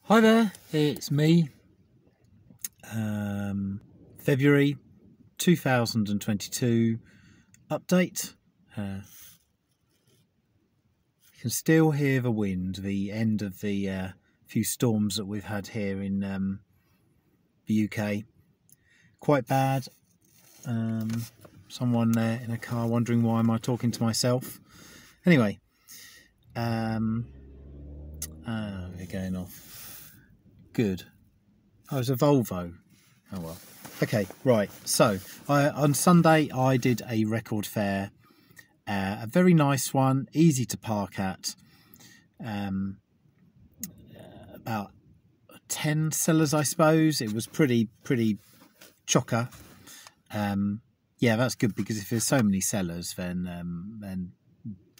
Hi there, it's me. February 2022 update. You can still hear the wind, the end of the few storms that we've had here in the UK. Quite bad. Someone there in a car wondering why am I talking to myself. Anyway, we're going off. Good. Oh, it's a Volvo. Oh well. Okay, right. So on Sunday I did a record fair, a very nice one, easy to park at. About 10 sellers, I suppose. It was pretty chocker. Yeah, that's good because if there's so many sellers, then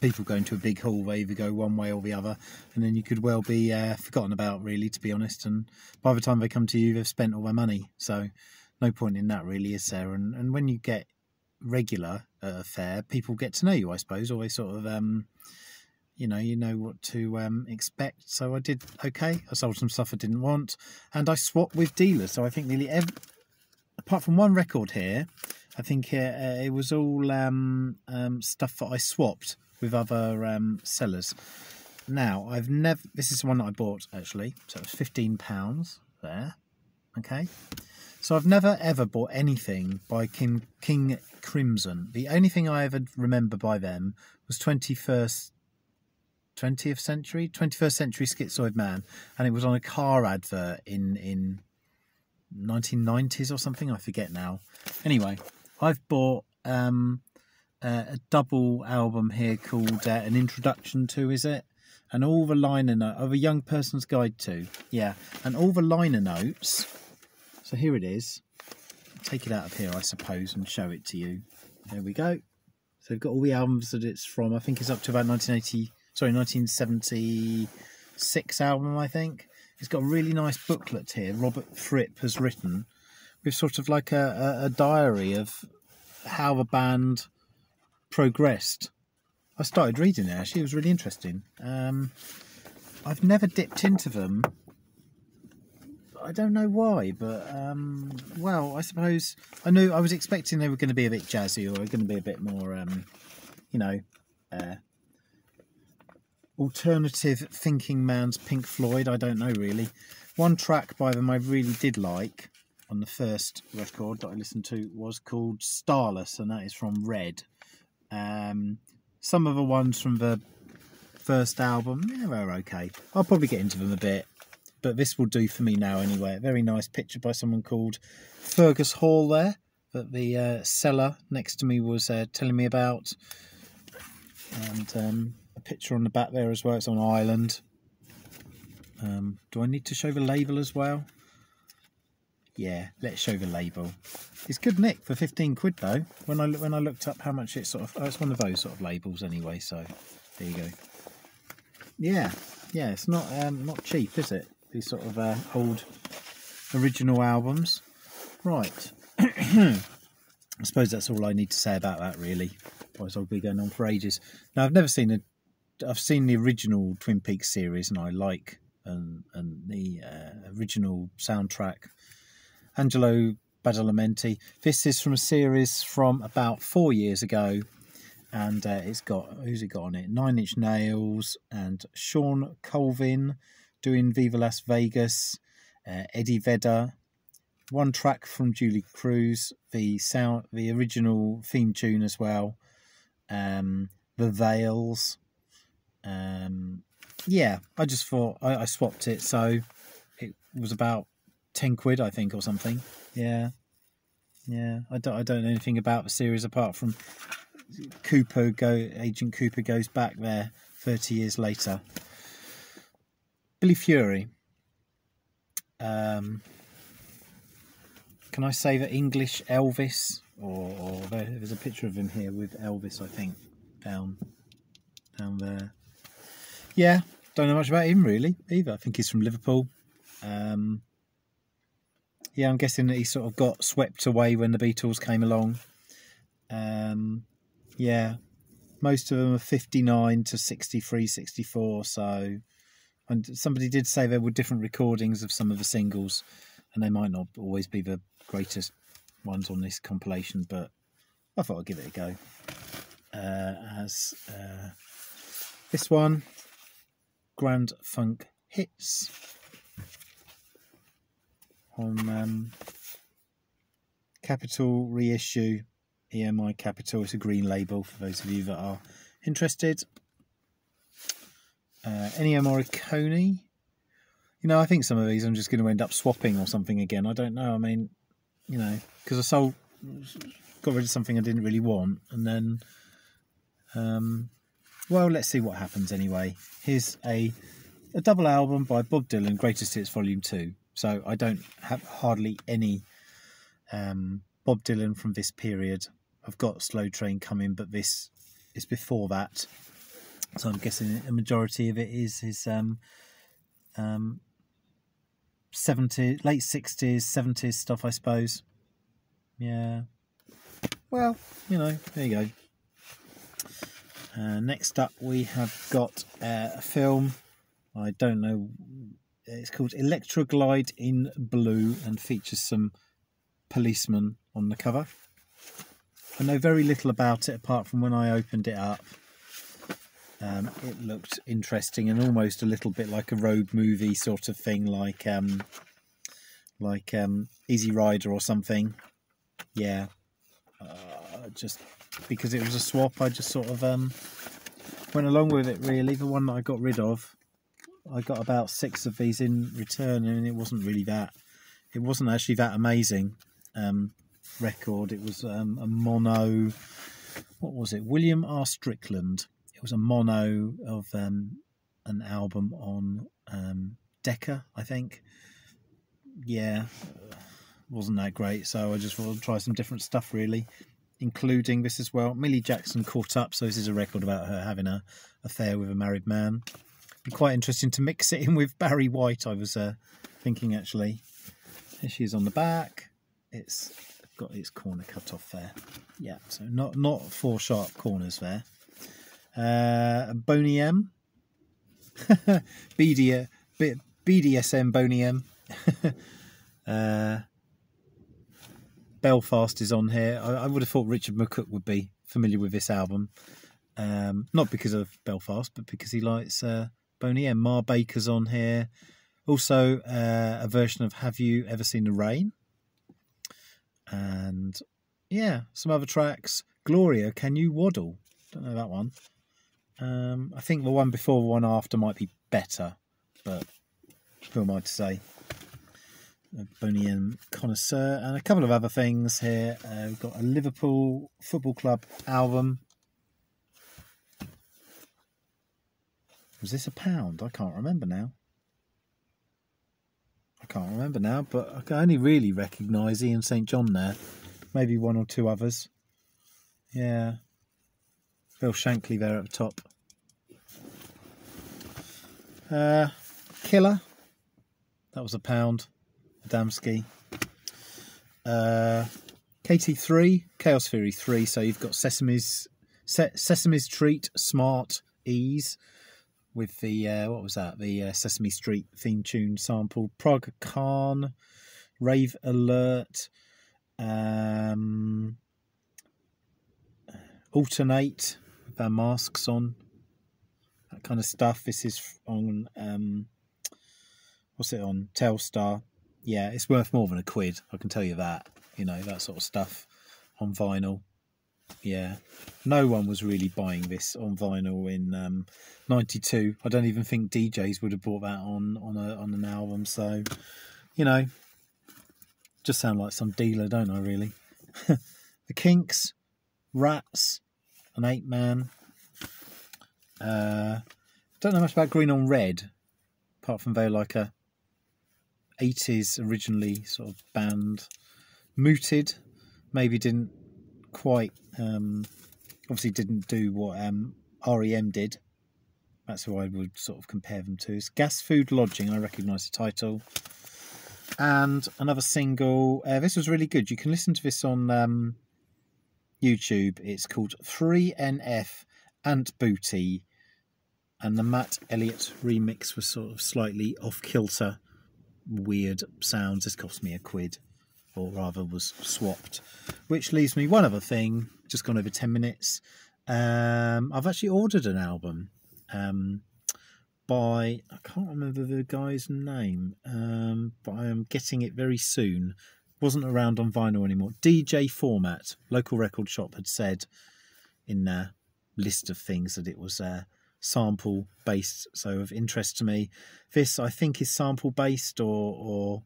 people go into a big hall. They either go one way or the other, and then you could well be forgotten about, really, to be honest. And by the time they come to you, they've spent all their money. So no point in that, really, is there? And when you get regular at a fair, people get to know you, I suppose, or they sort of you know what to expect. So I did okay. I sold some stuff I didn't want, and I swapped with dealers. So I think nearly apart from one record here, I think it was all stuff that I swapped with other sellers. Now, this is the one that I bought, actually, so it was £15 there, okay? So I've never ever bought anything by King Crimson. The only thing I ever remember by them was 21st century Schizoid Man, and it was on a car advert in 1990s or something, I forget now. Anyway, I've bought a double album here called An Introduction To, is it? And all the liner notes of A Young Person's Guide To, yeah, and all the liner notes. So here it is. I'll take it out of here, I suppose, and show it to you. There we go. So they've got all the albums that it's from. I think it's up to about 1976 album, I think. It's got a really nice booklet here. Robert Fripp has written with sort of like a diary of how the band progressed. I started reading it, actually. It was really interesting. I've never dipped into them. I don't know why, but well, I suppose I was expecting they were going to be a bit jazzy, or going to be a bit more alternative thinking man's Pink Floyd. I don't know, really. One track by them I really did like on the first record that I listened to was called Starless, and that is from Red. Some of the ones from the first album, yeah, they're okay. I'll probably get into them a bit, but this will do for me now anyway. A very nice picture by someone called Fergus Hall there, that the seller next to me was telling me about. And a picture on the back there as well. It's on Ireland. Do I need to show the label as well? Yeah, let's show the label. It's good nick for 15 quid though. When I looked up how much it's it's one of those sort of labels anyway. So there you go. Yeah, it's not cheap, is it? These sort of old original albums. Right. I suppose that's all I need to say about that, really. Otherwise I'll be going on for ages. Now, I've seen the original Twin Peaks series, and I like and the original soundtrack. Angelo Badalamenti. This is from a series from about 4 years ago, and it's got, who's it got on it? Nine Inch Nails and Sean Colvin doing Viva Las Vegas, Eddie Vedder. One track from Julie Cruz, the original theme tune as well. The Veils. Yeah, I just thought I swapped it, so it was about 10 quid, I think, or something. Yeah. I don't know anything about the series apart from Agent Cooper goes back there 30 years later. Billy Fury. Can I say that English Elvis, or there's a picture of him here with Elvis, I think, down there. Yeah, don't know much about him really either. I think he's from Liverpool. Yeah, I'm guessing that he sort of got swept away when the Beatles came along. Yeah, most of them are 59 to 63, 64, so And somebody did say there were different recordings of some of the singles, and they might not always be the greatest ones on this compilation, but I thought I'd give it a go. As this one, Grand Funk Hits, on Capitol reissue, EMI Capitol. It's a green label for those of you that are interested. Ennio Morricone. You know, I think some of these I'm just going to end up swapping or something again. I don't know. I mean, you know, because I got rid of something I didn't really want, and then, well, let's see what happens anyway. Here's a double album by Bob Dylan, Greatest Hits Volume 2. So I don't have hardly any Bob Dylan from this period. I've got Slow Train coming, but this is before that. So I'm guessing a majority of it is his 70s, late 60s, 70s stuff, I suppose. Yeah. Well, you know, there you go. Next up, we have got a film. I don't know. It's called Electroglide in Blue and features some policemen on the cover. I know very little about it apart from when I opened it up. It looked interesting and almost a little bit like a road movie sort of thing, like Easy Rider or something. Yeah, just because it was a swap, I just sort of went along with it. Really, the one that I got rid of, I got about 6 of these in return, and it wasn't really that. It wasn't actually that amazing record. It was a mono. What was it? William R. Strickland. It was a mono of an album on Decca, I think. Yeah, wasn't that great, so I just thought I'd try some different stuff, really, including this as well. Millie Jackson caught up, so this is a record about her having an affair with a married man. Be quite interesting to mix it in with Barry White, I was thinking, actually. Here she is on the back. It's got its corner cut off there. Yeah, so not 4 sharp corners there. Boney M. BDSM Boney M. Belfast is on here. I would have thought Richard McCook would be familiar with this album. Not because of Belfast, but because he likes Boney M. Ma Baker's on here. Also a version of Have You Ever Seen the Rain? And yeah, some other tracks. Gloria, Can You Waddle? Don't know that one. I think the one before, the one after might be better, but who am I to say? A Boney M connoisseur, and a couple of other things here. We've got a Liverpool Football Club album. Was this £1? I can't remember now. But I can only really recognise Ian St John there. Maybe 1 or 2 others. Yeah. Bill Shankly there at the top. Killer. That was £1. Adamski. KT3, Chaos Theory 3. So you've got Sesame's Treat, Smart, Ease. With the, what was that? The Sesame Street theme tune sample. Prog Khan. Rave Alert. Alternate. With their masks on. That kind of stuff. This is on, what's it on? Telstar. Yeah, it's worth more than £1, I can tell you that. You know, that sort of stuff on vinyl. Yeah, no one was really buying this on vinyl in '92. I don't even think DJs would have bought that on an album. So, you know, just sound like some dealer, don't I? Really. The Kinks, Rats, an 8-man. Don't know much about Green on Red, apart from they're like a 80s originally sort of band. Mooted, maybe didn't quite, obviously didn't do what REM did. That's who I would sort of compare them to. It's Gas Food Lodging, I recognise the title. And another single, this was really good. You can listen to this on YouTube. It's called 3NF Ant Booty and the Matt Elliott remix was sort of slightly off kilter, weird sounds. This cost me £1, or rather was swapped, which leaves me one other thing. Just gone over 10 minutes. I've actually ordered an album by, I can't remember the guy's name, but I am getting it very soon. Wasn't around on vinyl anymore. DJ Format, local record shop, had said in their list of things that it was sample based, so of interest to me. This, I think, is sample based or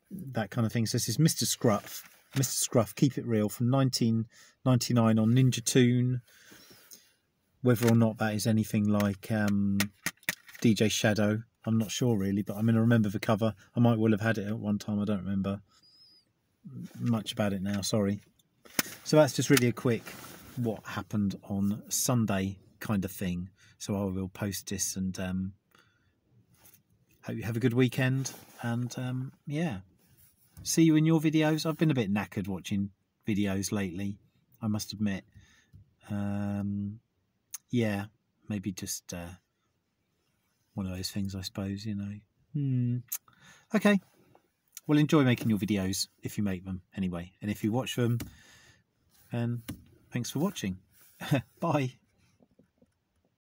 that kind of thing. So this is Mr. Scruff, Keep It Real, from 1999 on Ninja Tune. Whether or not that is anything like DJ Shadow, I'm not sure really, but I mean, I remember the cover. I might well have had it at one time. I don't remember much about it now, sorry. So that's just really a quick what happened on Sunday kind of thing. So I will post this, and hope you have a good weekend, and yeah, see you in your videos. I've been a bit knackered watching videos lately, I must admit. Yeah, maybe just one of those things, I suppose, you know. Okay, well, enjoy making your videos if you make them anyway, and if you watch them, then thanks for watching. Bye.